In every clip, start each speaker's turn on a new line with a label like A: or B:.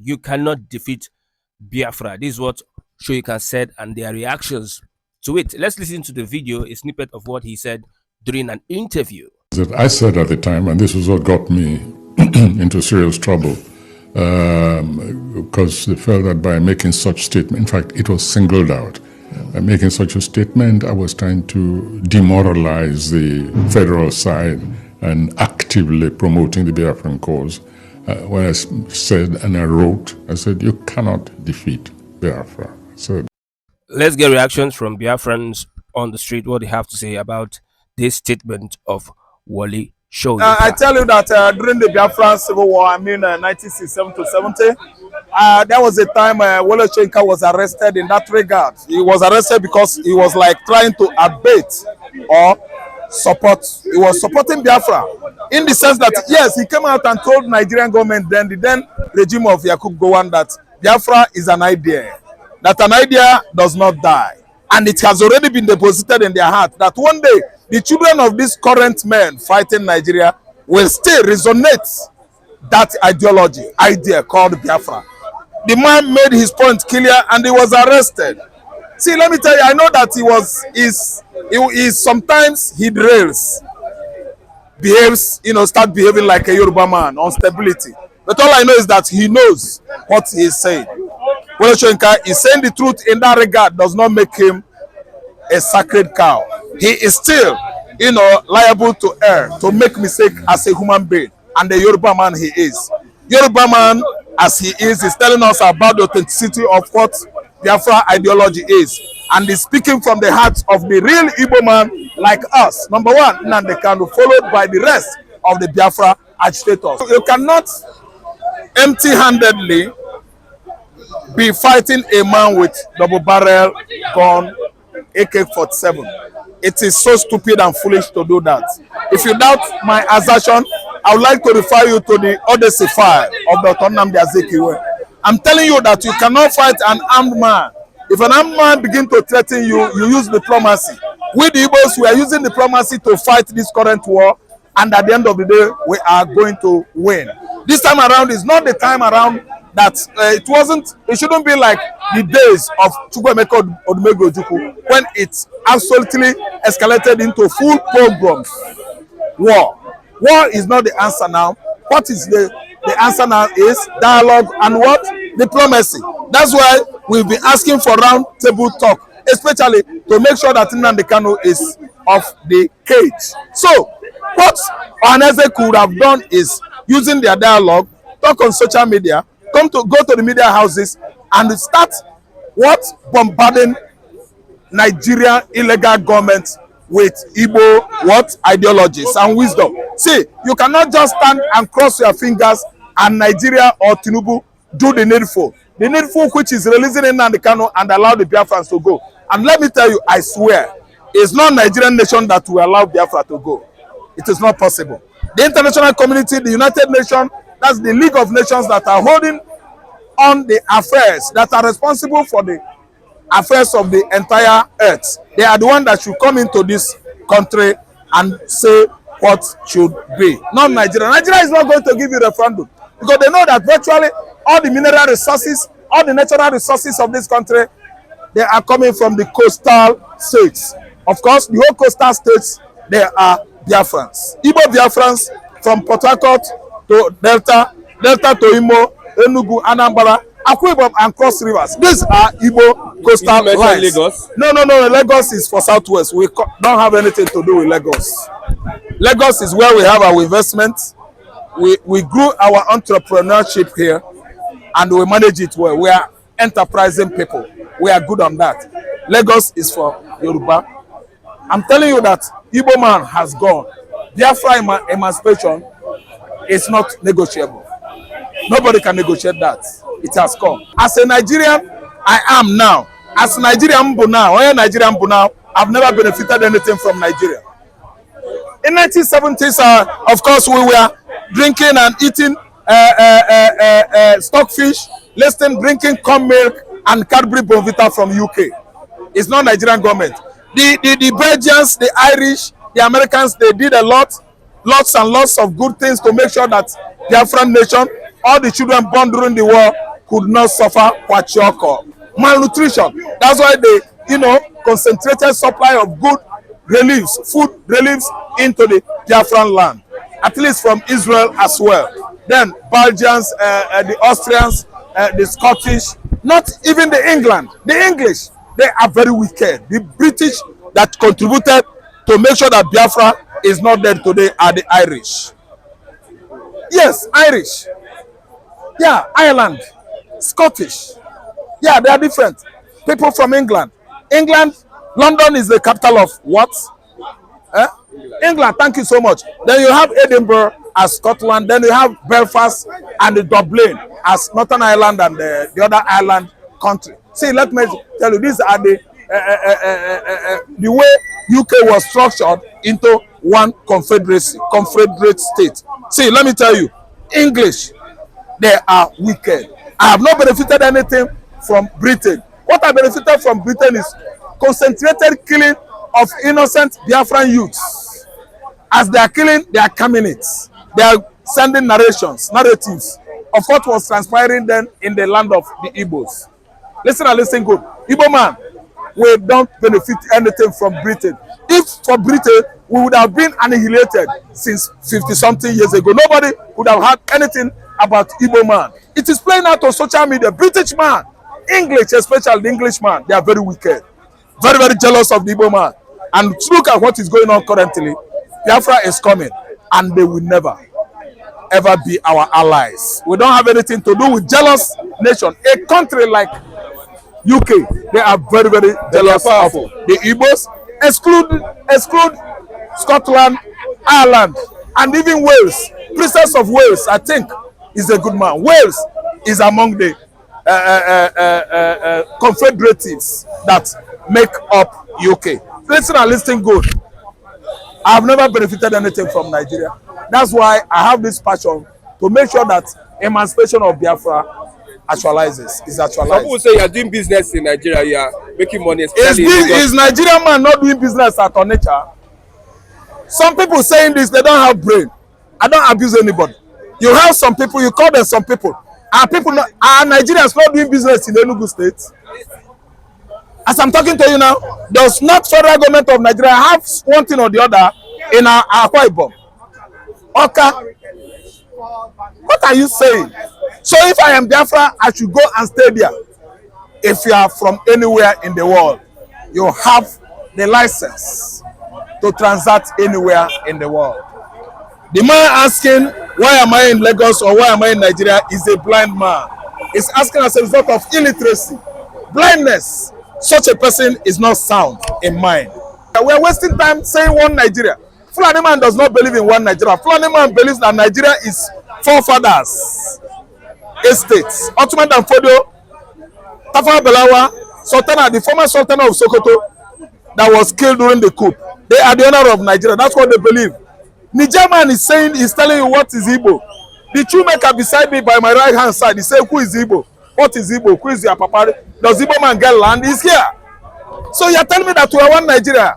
A: You cannot defeat Biafra. This is what Soyinka said and their reactions to it. Let's listen to the video, a snippet of what he said during an interview.
B: I said at the time, and this was what got me into serious trouble, because they felt that by making such statement, in fact, it was singled out. By making such a statement, I was trying to demoralize the federal side and actively promoting the Biafran cause. When I said and I wrote, I said, you cannot defeat Biafra. So
A: let's get reactions from Biafrans on the street, what they have to say about this statement of Wole Soyinka.
C: I tell you that during the Biafran Civil War, 1967 to 70, there was a time Wole Soyinka was arrested in that regard. He was arrested because he was like trying to abate or support. He was supporting Biafra in the sense that, yes, he came out and told Nigerian government, then the then regime of Yakub Gowon, that Biafra is an idea, that an idea does not die. And it has already been deposited in their heart that one day the children of these current men fighting Nigeria will still resonate that idea called Biafra. The man made his point clear and he was arrested. See, let me tell you, I know that he sometimes he derails, behaves, start behaving like a Yoruba man on stability. But all I know is that he knows what he is saying. Wole Soyinka is saying the truth in that regard does not make him a sacred cow. He is still, liable to err, to make mistake as a human being. And the Yoruba man he is. Yoruba man as he is telling us about the authenticity of what Biafra ideology is. And is speaking from the heart of the real Igbo man like us. Number one, Nnamdi Kanu, followed by the rest of the Biafra agitators. You cannot empty-handedly be fighting a man with double barrel gun, AK-47. It is so stupid and foolish to do that. If you doubt my assertion, I would like to refer you to the Odyssey file of Dr. Nnamdi Azikiwe. I'm telling you that you cannot fight an armed man. If an armed man begins to threaten you, you use diplomacy. We the Igbos, we are using diplomacy to fight this current war, and at the end of the day, we are going to win. This time around is not the time around that it shouldn't be like the days of Chukwuemeka Odumegwu Ojukwu, when it absolutely escalated into full pogroms. War is not the answer now. What is the answer now is dialogue and what? Diplomacy. That's why we've been asking for round table talk, especially to make sure that Nnamdi Kanu is off the cage. So what Ohaneze could have done is using their dialogue, talk on social media, go to the media houses and start bombarding Nigerian illegal government with Igbo ideologies and wisdom. See, you cannot just stand and cross your fingers and Nigeria or Tinubu do the needful. The needful, which is releasing Nnamdi Kanu and allow the Biafrans to go. And let me tell you, I swear, it's not Nigerian nation that will allow Biafra to go. It is not possible. The international community, the United Nations, that's the League of Nations that are holding on the affairs, that are responsible for the affairs of the entire earth. They are the ones that should come into this country and say what should be. Not Nigeria. Nigeria is not going to give you a referendum because they know that virtually all the mineral resources, all the natural resources of this country, they are coming from the coastal states. Of course, the whole coastal states, they are Biafrans. Igbo Biafrans from Port Harcourt to Delta to Imo, Enugu, Anambra, Akwa Ibom, and Cross Rivers. These are Igbo coastal lines.
A: Lagos?
C: No. Lagos is for Southwest. We don't have anything to do with Lagos. Lagos is where we have our investments. We grew our entrepreneurship here, and we manage it well. We are enterprising people. We are good on that. Lagos is for Yoruba. I'm telling you that Igbo man has gone. Biafra emancipation is not negotiable. Nobody can negotiate that. It has come. As a Nigerian, I am now. As a Nigerian now, I've never benefited anything from Nigeria. In 1970s, of course, we were drinking and eating stockfish, drinking corn milk and Cadbury Bonvita from UK. It's not Nigerian government. The Belgians, the Irish, the Americans, they did lots and lots of good things to make sure that the Biafran nation, all the children born during the war, could not suffer kwashiorkor, malnutrition. That's why they, concentrated supply of good reliefs, food reliefs into the Biafran land, at least from Israel as well. Then Belgians, the Austrians, the Scottish, not even the England, the English, they are very wicked. The British that contributed to make sure that Biafra is not dead today are the Irish. Yes, Irish. Yeah, Ireland, Scottish. Yeah, they are different. People from England. England, London is the capital of what? England, thank you so much. Then you have Edinburgh as Scotland. Then you have Belfast and Dublin as Northern Ireland and the other Ireland country. See, let me tell you, these are the way UK was structured into one confederate state. See, let me tell you, English, they are wicked. I have not benefited anything from Britain. What I benefited from Britain is concentrated killing of innocent Biafran youths. As they are killing, they are coming it. They are sending narratives of what was transpiring then in the land of the Igbos. Listen and listen good. Igbo man, we don't benefit anything from Britain. If for Britain, we would have been annihilated since 50-something years ago. Nobody would have had anything about Igbo man. It is playing out on social media. British man, English, especially the English man, they are very wicked. Very, very jealous of the Igbo man. And look at what is going on currently. Biafra is coming, and they will never, ever be our allies. We don't have anything to do with jealous nation. A country like UK, they are very, very jealous of the Igbos. Exclude Scotland, Ireland, and even Wales. Princess of Wales, I think, is a good man. Wales is among the confederates that make up UK. Listen and listen good. I have never benefited anything from Nigeria. That's why I have this passion to make sure that emancipation of Biafra is actualized.
A: Some people say you are doing business in Nigeria, you are making money.
C: Is Nigerian man not doing business at Onitsha? Some people saying this, they don't have brain. I don't abuse anybody. You have some people, you call them some people. Are Nigerians not doing business in Enugu State? As I'm talking to you now, does not federal government of Nigeria have one thing or the other in our Akwa Ibom? Okay. What are you saying? So if I am Biafra, I should go and stay there. If you are from anywhere in the world, you have the license to transact anywhere in the world. The man asking, why am I in Lagos or why am I in Nigeria, is a blind man. He's asking as a result of illiteracy, blindness. Such a person is not sound in mind. We are wasting time saying one Nigeria. Fulani man does not believe in one Nigeria. Fulani man believes that Nigeria is forefathers, estates. Ottoman and Fodio, Tafawa Balewa, Sultana, the former Sultan of Sokoto, that was killed during the coup. They are the owner of Nigeria. That's what they believe. Niger man is saying, he's telling you what is Igbo. The true maker beside me by my right hand side, he said, who is Igbo? What is Igbo? Who is your papa? Does Igbo man get land? He's here. So you're telling me that we are one Nigeria.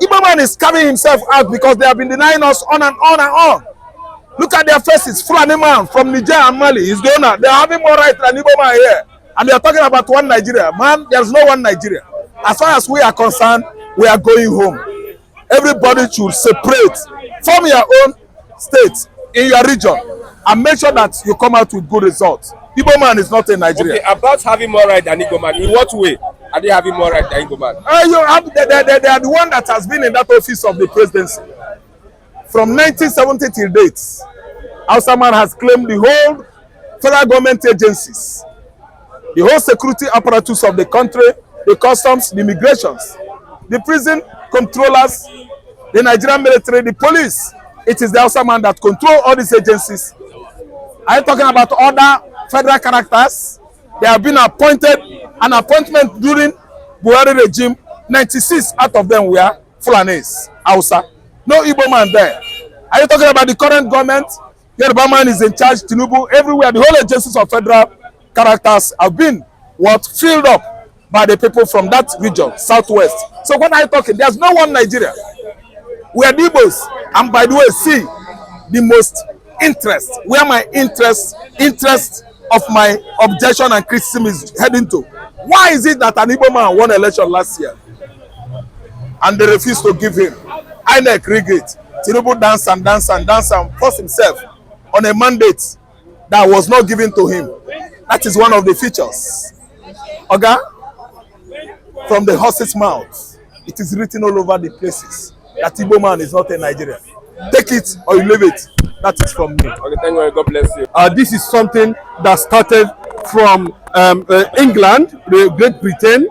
C: Igbo man is carrying himself out because they have been denying us on and on and on. Look at their faces. Fulani man from Niger and Mali is the owner. They are having more right than Igbo man here. And they are talking about one Nigeria. Man, there's no one Nigeria. As far as we are concerned, we are going home. Everybody should separate. Form your own state in your region and make sure that you come out with good results. Igbo man is not in Nigeria.
A: Okay, about having more right than Igbo man, in what way are they having more right than Igbo man?
C: They are the one that has been in that office of the presidency from 1970 till date. Hausa man has claimed the whole federal government agencies, the whole security apparatus of the country, the customs, the immigrations, the prison controllers, the Nigerian military, the police. It is the Hausa man that control all these agencies. Are you talking about other federal characters? They have been appointed, an appointment during Buhari regime. 96 out of them were Fulanis, Hausa. No Igbo man there. Are you talking about the current government? Yoruba man is in charge, Tinubu, everywhere. The whole agencies of federal characters have been filled up by the people from that region, southwest. So what are you talking? There's no one Nigeria. We are the Igbos. And by the way, see the most interest, where my interest of my objection and criticism is heading to. Why is it that an Igbo man won election last year and they refused to give him? INEC rig it. Tinubu dance and force himself on a mandate that was not given to him. That is one of the features. Oga, from the horse's mouth, it is written all over the places that Igbo man is not a Nigerian. Take it or you leave it. That is from me.
A: Okay, thank you. God bless you.
D: This is something that started from England, Great Britain,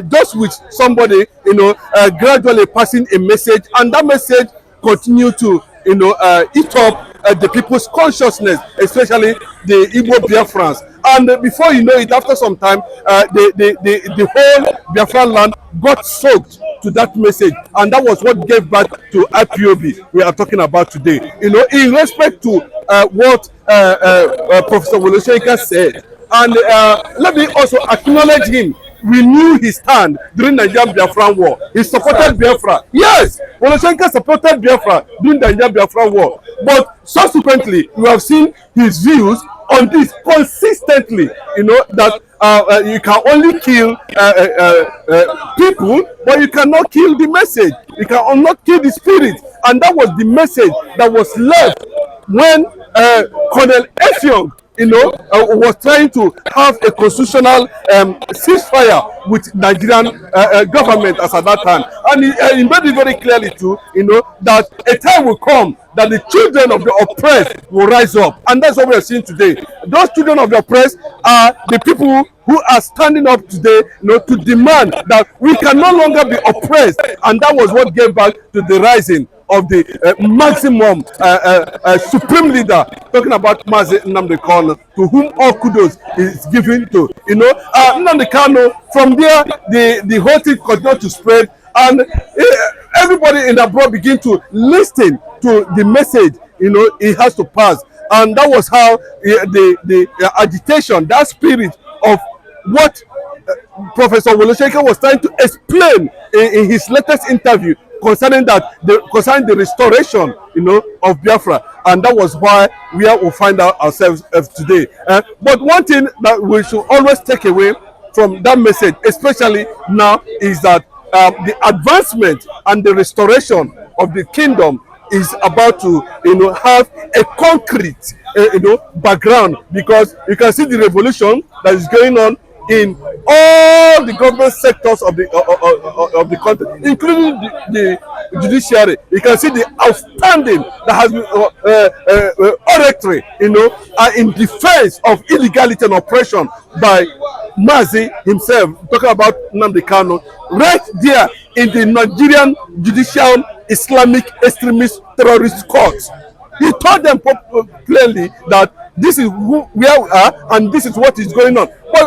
D: just with somebody, gradually passing a message, and that message continued to, eat up the people's consciousness, especially the Igbo Biafrans. And before you know it, after some time, the whole Biafran land got soaked to that message, and that was what gave back to IPOB we are talking about today. In respect to what Professor Wole said, and let me also acknowledge him. We knew his stand during Nigerian Biafran War. He supported Biafra. Yes, Wole supported Biafra during the Nigerian Biafran War. But subsequently, we have seen his views on this consistently. That you can only kill people, but you cannot kill the message. You can not kill the spirit. And that was the message that was left when Colonel Effiong was trying to have a constitutional ceasefire with Nigerian government as at that time. And he made it very clearly too, that a time will come that the children of the oppressed will rise up. And that's what we are seeing today. Those children of the oppressed are the people who are standing up today, to demand that we can no longer be oppressed. And that was what gave back to the rising of the maximum supreme leader, talking about Nnamdi Kanu, to whom all kudos is given to. Nnamdi Kanu, from there, the whole thing continued to spread, and everybody in the abroad begin to listen to the message, it has to pass. And that was how the agitation, that spirit of what Professor Wole was trying to explain in his latest interview concerning the restoration, of Biafra, and that was why we will find out ourselves today. But one thing that we should always take away from that message, especially now, is that the advancement and the restoration of the kingdom is about to, have a concrete, background, because you can see the revolution that is going on in all the government sectors of the country, including the judiciary. You can see the outstanding that has been oratory, in defense of illegality and oppression by Mazi himself, talking about Nnamdi Kanu, right there in the Nigerian Judicial Islamic Extremist Terrorist Court. He told them plainly that this is where we are and this is what is going on. But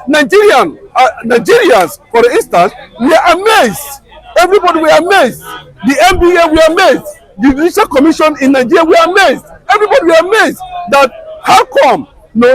D: Nigerians, for instance, we are amazed. Everybody, we are amazed. The NBA, we are amazed. The Judicial Commission in Nigeria, we are amazed. Everybody, we are amazed that how come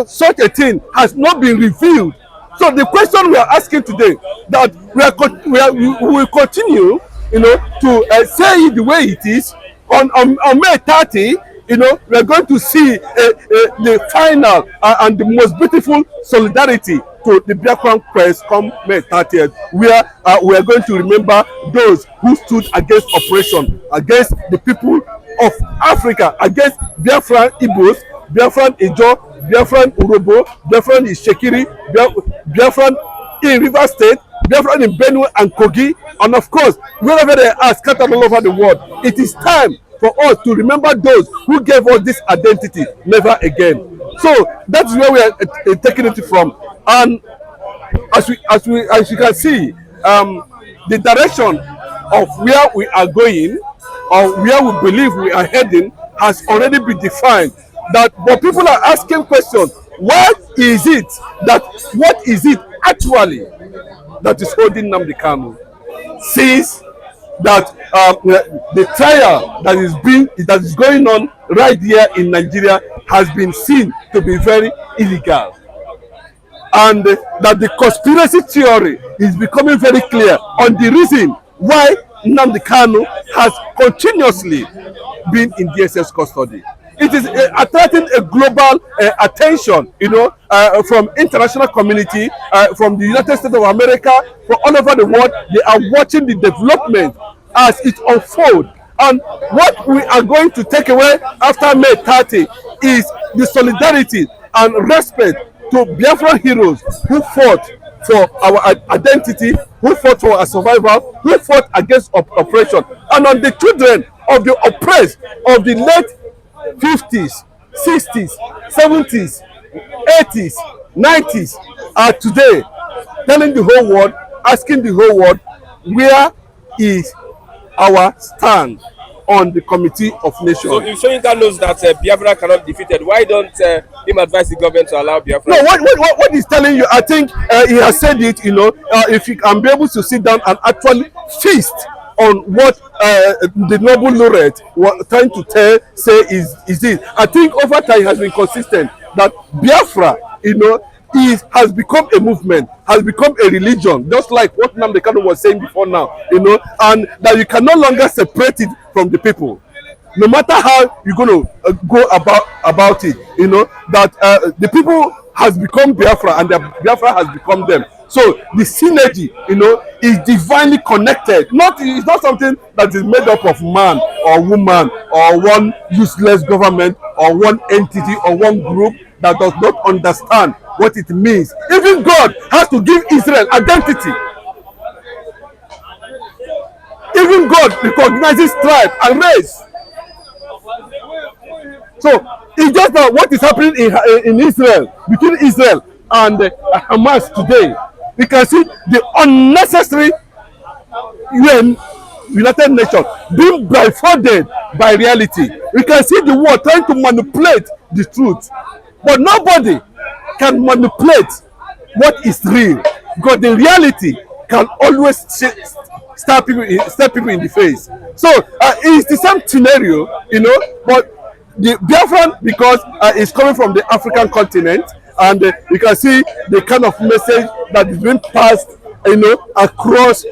D: such a thing has not been revealed. So the question we are asking today, that we will continue, to say it the way it is. On May 30, we are going to see the final and the most beautiful solidarity to the Biafran quest come May 30th, where we are going to remember those who stood against oppression, against the people of Africa, against Biafran Igbos, Biafran Ijo, Biafran Urobo, Biafran Ishekiri, Biafran in River State, Biafran in Benue and Kogi, and of course, wherever they are scattered all over the world. It is time for us to remember those who gave us this identity, never again. So that's where we are taking it from. And as you can see, the direction of where we are going, or where we believe we are heading, has already been defined. But people are asking questions. What is it actually that is holding Nnamdi Kanu? Since that the trial that is going on right here in Nigeria has been seen to be very illegal, and that the conspiracy theory is becoming very clear on the reason why Nnamdi Kanu has continuously been in DSS custody. It is attracting a global attention, from international community, from the United States of America, from all over the world. They are watching the development as it unfolds. And what we are going to take away after May 30 is the solidarity and respect to Biafra heroes who fought for our identity, who fought for our survival, who fought against oppression, and on the children of the oppressed of the late 50s, 60s, 70s, 80s, 90s are today telling the whole world, asking the whole world, where is our stand on the Committee of Nations?
A: So if Soyinka knows that Biafra cannot be defeated, why don't him advise the government to allow Biafra?
D: No, what he's telling you, I think he has said it, if you can be able to sit down and actually feast on what the Nobel laureate was trying to say is it. I think over time it has been consistent that Biafra, has become a movement, has become a religion, just like what Nnamdi Kanu was saying before now, and that you can no longer separate it from the people. No matter how you're going to go about it, that the people has become Biafra and the Biafra has become them. So the synergy, is divinely connected. It's not something that is made up of man or woman or one useless government or one entity or one group that does not understand what it means. Even God has to give Israel identity. Even God recognizes tribe and race. So it's just what is happening in Israel, between Israel and Hamas today. We can see the unnecessary United Nations being blindfolded by reality. We can see the world trying to manipulate the truth, but nobody can manipulate what is real, because the reality can always step people in the face. So it's the same scenario, but the Biafran, because it's coming from the African continent, and you can see the kind of message that is being passed, across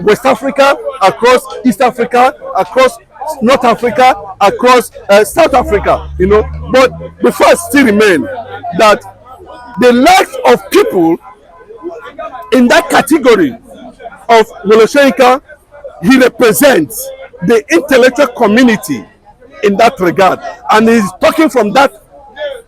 D: West Africa, across East Africa, across North Africa, across South Africa, but the fact still remain that the lack of people in that category of Wole Soyinka, he represents the intellectual community in that regard, and he's talking from that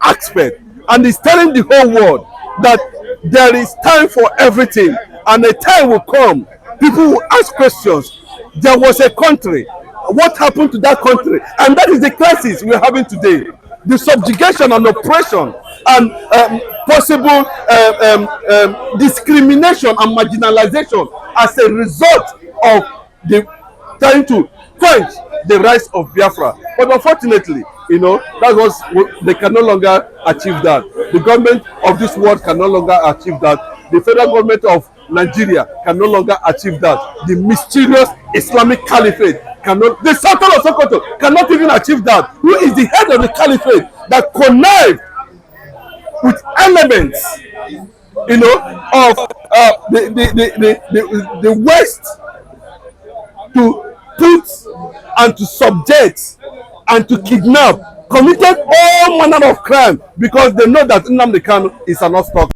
D: aspect, and he's telling the whole world that there is time for everything, and a time will come people will ask questions. There was a country, what happened to that country? And that is the crisis we are having today. The subjugation and oppression and possible discrimination and marginalization as a result of the trying to quench the rise of Biafra. But unfortunately, that was they can no longer achieve that. The government of this world can no longer achieve that. The federal government of Nigeria can no longer achieve that. The mysterious Islamic Caliphate cannot. The Sultan of Sokoto cannot even achieve that. Who is the head of the Caliphate that connived with elements, of the West to put and to subject and to kidnap, committed all manner of crime because they know that Nnamdi Kanu is an obstacle.